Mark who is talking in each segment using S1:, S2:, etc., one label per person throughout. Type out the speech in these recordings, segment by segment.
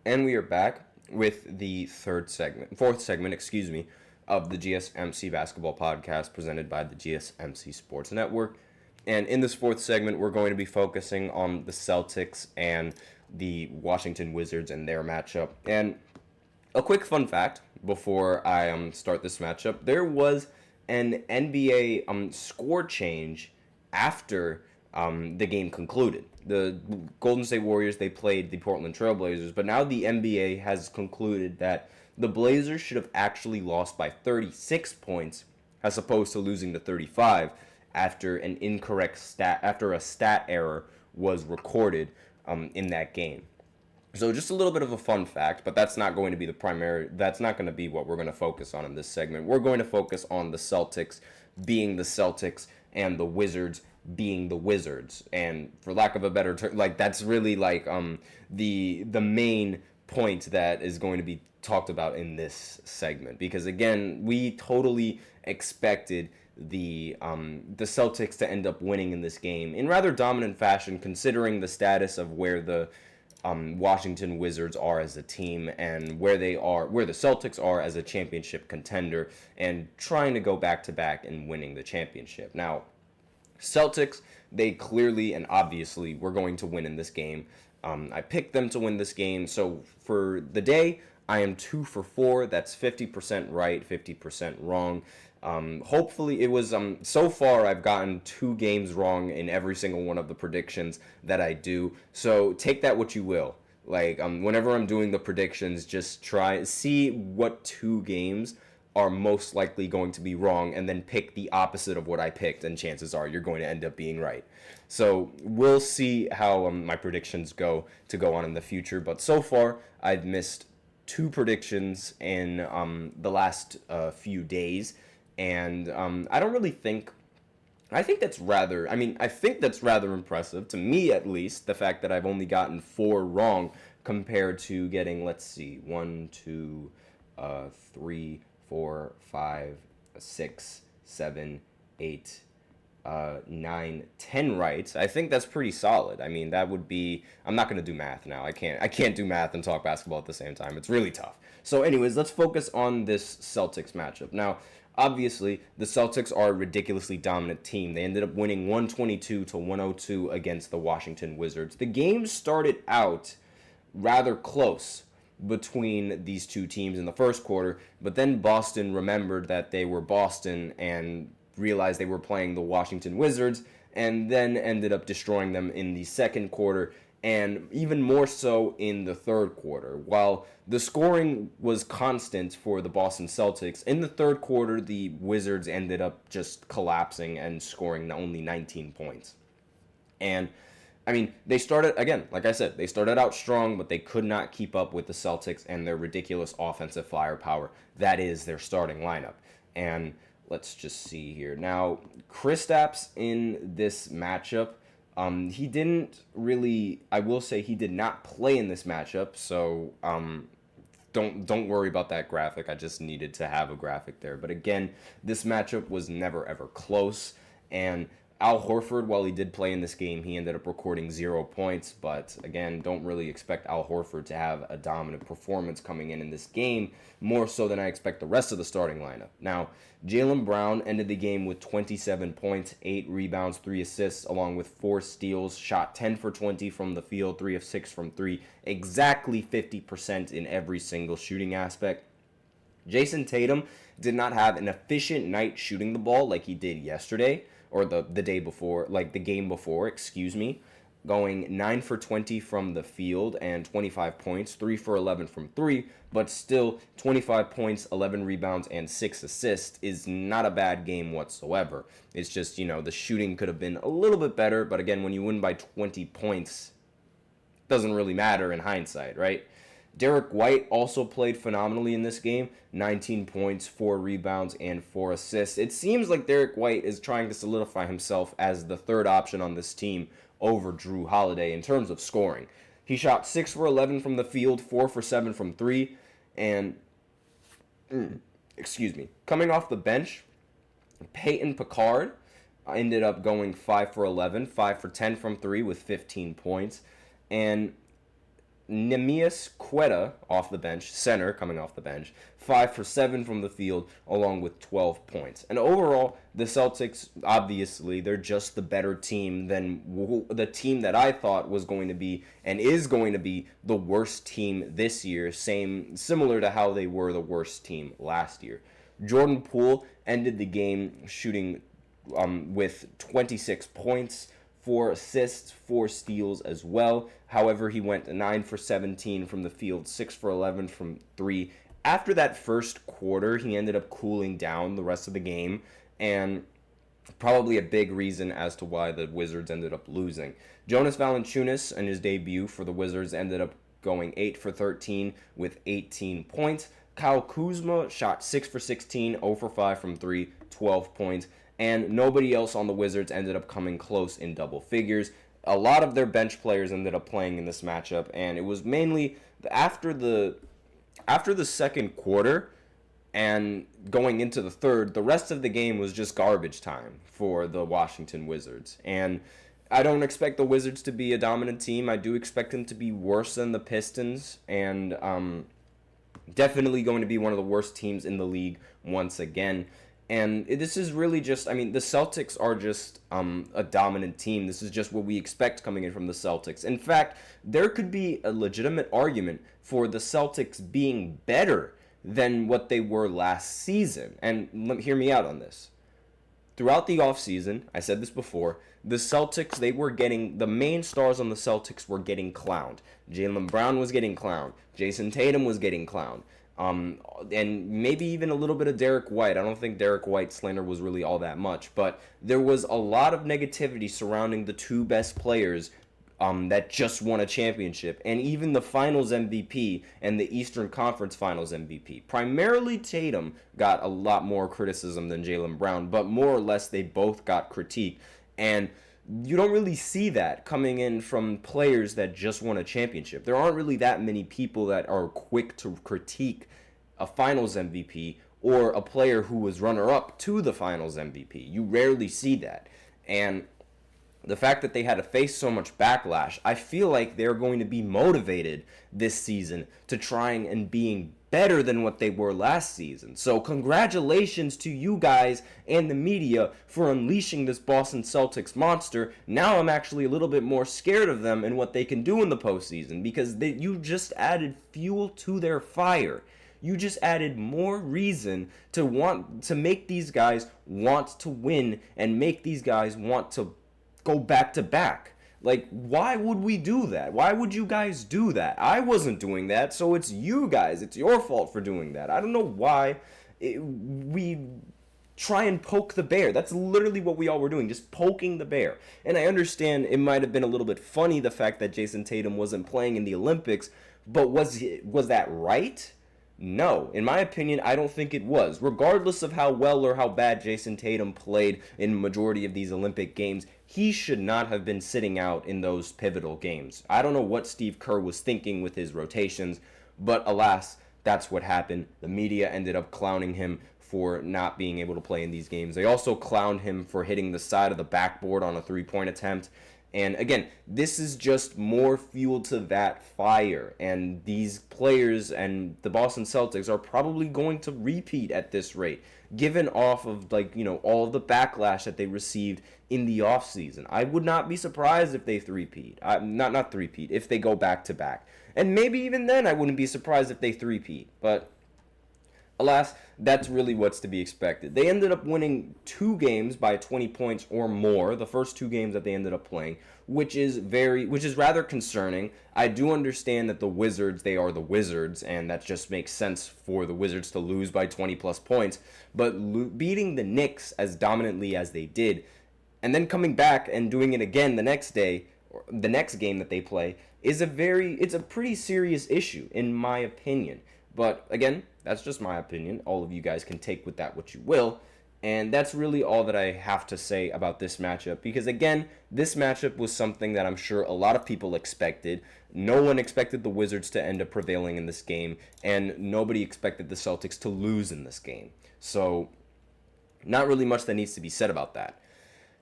S1: And we are back with the fourth segment, of the GSMC Basketball Podcast presented by the GSMC Sports Network. And in this fourth segment, we're going to be focusing on the Celtics and the Washington Wizards and their matchup. And a quick fun fact before I start this matchup: there was an NBA score change after the game concluded. The Golden State Warriors, they played the Portland Trail Blazers, but now the NBA has concluded that the Blazers should have actually lost by 36 points as opposed to losing to 35 after a stat error was recorded in that game. So just a little bit of a fun fact, but that's not going to be that's not going to be what we're going to focus on in this segment. We're going to focus on the Celtics being the Celtics and the Wizards being the Wizards. And for lack of a better term, that's really the main point that is going to be talked about in this segment, because again, we totally expected the Celtics to end up winning in this game in rather dominant fashion, considering the status of where the Washington Wizards are as a team and where the Celtics are as a championship contender and trying to go back to back and winning the championship. Now, Celtics, they clearly and obviously were going to win in this game. I picked them to win this game, so for the day, I am 2 for 4. That's 50% right, 50% wrong. Hopefully it was, so far I've gotten 2 games wrong in every single one of the predictions that I do. So take that what you will. Whenever I'm doing the predictions, just see what 2 games are most likely going to be wrong, and then pick the opposite of what I picked, and chances are you're going to end up being right. So we'll see how my predictions go on in the future. But so far, I've missed 2 predictions in the last few days. And I don't really think... I think that's rather impressive, to me at least, the fact that I've only gotten 4 wrong compared to getting, 3, 4, 5, 6, 7, 8, 9, 10 right. I think that's pretty solid. I mean, that would be... I'm not going to do math now. I can't do math and talk basketball at the same time. It's really tough. So anyways, let's focus on this Celtics matchup. Now, obviously, the Celtics are a ridiculously dominant team. They ended up winning 122-102 against the Washington Wizards. The game started out rather close between these two teams in the first quarter, but then Boston remembered that they were Boston and realized they were playing the Washington Wizards, and then ended up destroying them in the second quarter, and even more so in the third quarter. While the scoring was constant for the Boston Celtics, in the third quarter, the Wizards ended up just collapsing and scoring only 19 points. And I mean, they started, again, like I said, they started out strong, but they could not keep up with the Celtics and their ridiculous offensive firepower. That is their starting lineup. And let's just see here. Now, Kristaps in this matchup, he didn't really, I will say he did not play in this matchup, so don't worry about that graphic. I just needed to have a graphic there. But again, this matchup was never ever close, and Al Horford, while he did play in this game, he ended up recording 0 points. But again, don't really expect Al Horford to have a dominant performance coming in this game, more so than I expect the rest of the starting lineup. Now, Jaylen Brown ended the game with 27 points, 8 rebounds, 3 assists, along with 4 steals, shot 10 for 20 from the field, 3 of 6 from 3, exactly 50% in every single shooting aspect. Jason Tatum did not have an efficient night shooting the ball like he did yesterday, or the day before, like the game before, going 9 for 20 from the field and 25 points, 3 for 11 from 3, but still 25 points, 11 rebounds, and 6 assists is not a bad game whatsoever. It's just, the shooting could have been a little bit better, but again, when you win by 20 points, it doesn't really matter in hindsight, right? Derek White also played phenomenally in this game, 19 points, 4 rebounds, and 4 assists. It seems like Derek White is trying to solidify himself as the third option on this team over Drew Holiday in terms of scoring. He shot 6 for 11 from the field, 4 for 7 from 3, and, coming off the bench, Peyton Picard ended up going 5 for 11, 5 for 10 from 3 with 15 points, and Neemias Quetta off the bench, center coming off the bench, 5 for 7 from the field, along with 12 points. And overall, the Celtics, obviously, they're just the better team than the team that I thought was going to be and is going to be the worst team this year, similar to how they were the worst team last year. Jordan Poole ended the game shooting with 26 points, 4 assists, 4 steals as well. However, he went 9 for 17 from the field, 6 for 11 from 3. After that first quarter, he ended up cooling down the rest of the game, and probably a big reason as to why the Wizards ended up losing. Jonas Valanciunas, in his debut for the Wizards, ended up going 8 for 13 with 18 points. Kyle Kuzma shot 6 for 16, 0 for 5 from 3, 12 points. And nobody else on the Wizards ended up coming close in double figures. A lot of their bench players ended up playing in this matchup, and it was mainly after the second quarter and going into the third, the rest of the game was just garbage time for the Washington Wizards. And I don't expect the Wizards to be a dominant team. I do expect them to be worse than the Pistons, and definitely going to be one of the worst teams in the league once again. And this is really just, I mean, the Celtics are just a dominant team. This is just what we expect coming in from the Celtics. In fact, there could be a legitimate argument for the Celtics being better than what they were last season. And hear me out on this. Throughout the offseason, I said this before, the Celtics, the main stars on the Celtics were getting clowned. Jaylen Brown was getting clowned. Jason Tatum was getting clowned. And maybe even a little bit of Derek White. I don't think Derek White's slander was really all that much, but there was a lot of negativity surrounding the two best players that just won a championship, and even the Finals MVP and the Eastern Conference Finals MVP. Primarily Tatum got a lot more criticism than Jaylen Brown, but more or less they both got critique, and you don't really see that coming in from players that just won a championship. There aren't really that many people that are quick to critique a Finals MVP or a player who was runner-up to the Finals MVP. You rarely see that. And the fact that they had to face so much backlash, I feel like they're going to be motivated this season to trying and being better than what they were last season. So congratulations to you guys and the media for unleashing this Boston Celtics monster. Now I'm actually a little bit more scared of them and what they can do in the postseason, because you just added fuel to their fire. You just added more reason to want to make these guys want to win and make these guys want to go back to back. Like, why would we do that? Why would you guys do that? I wasn't doing that, so it's you guys. It's your fault for doing that. I don't know why we try and poke the bear. That's literally what we all were doing, just poking the bear. And I understand it might have been a little bit funny, the fact that Jason Tatum wasn't playing in the Olympics, but was that right? No, in my opinion, I don't think it was. Regardless of how well or how bad Jason Tatum played in the majority of these Olympic games, he should not have been sitting out in those pivotal games. I don't know what Steve Kerr was thinking with his rotations, but alas, that's what happened. The media ended up clowning him for not being able to play in these games. They also clowned him for hitting the side of the backboard on a three-point attempt. And again, this is just more fuel to that fire. And these players and the Boston Celtics are probably going to repeat at this rate, given off of, all of the backlash that they received in the offseason. I would not be surprised if they three-peat. Not three-peat, if they go back-to-back. And maybe even then I wouldn't be surprised if they three-peat. But alas, that's really what's to be expected. They ended up winning 2 games by 20 points or more, the first 2 games that they ended up playing, which is rather concerning. I do understand that the Wizards, they are the Wizards, and that just makes sense for the Wizards to lose by 20 plus points, but beating the Knicks as dominantly as they did, and then coming back and doing it again the next day, or the next game that they play, it's a pretty serious issue, in my opinion. But again, that's just my opinion. All of you guys can take with that what you will. And that's really all that I have to say about this matchup. Because again, this matchup was something that I'm sure a lot of people expected. No one expected the Wizards to end up prevailing in this game. And nobody expected the Celtics to lose in this game. So, not really much that needs to be said about that.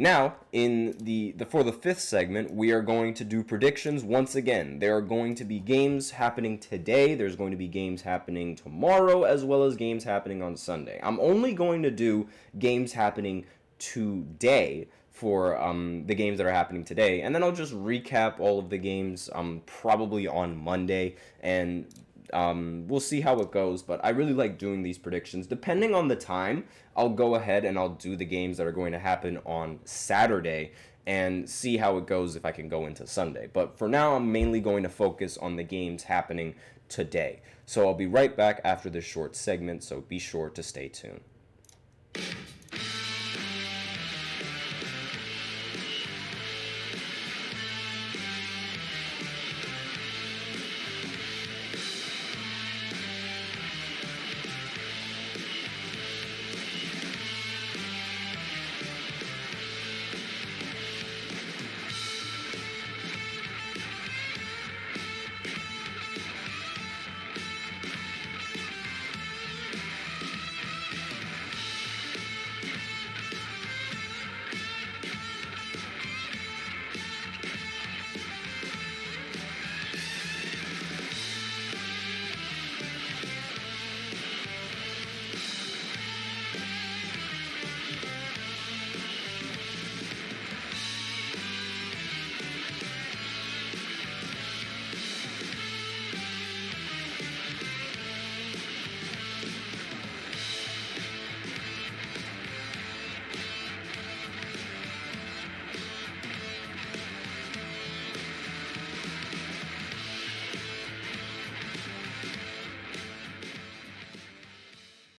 S1: Now, in the for the fifth segment, we are going to do predictions once again. There are going to be games happening today. There's going to be games happening tomorrow, as well as games happening on Sunday. I'm only going to do games happening today for the games that are happening today, and then I'll just recap all of the games probably on Monday, and we'll see how it goes. But I really like doing these predictions. Depending on the time, I'll go ahead and I'll do the games that are going to happen on Saturday and see how it goes if I can go into Sunday. But for now, I'm mainly going to focus on the games happening today. So I'll be right back after this short segment, so be sure to stay tuned.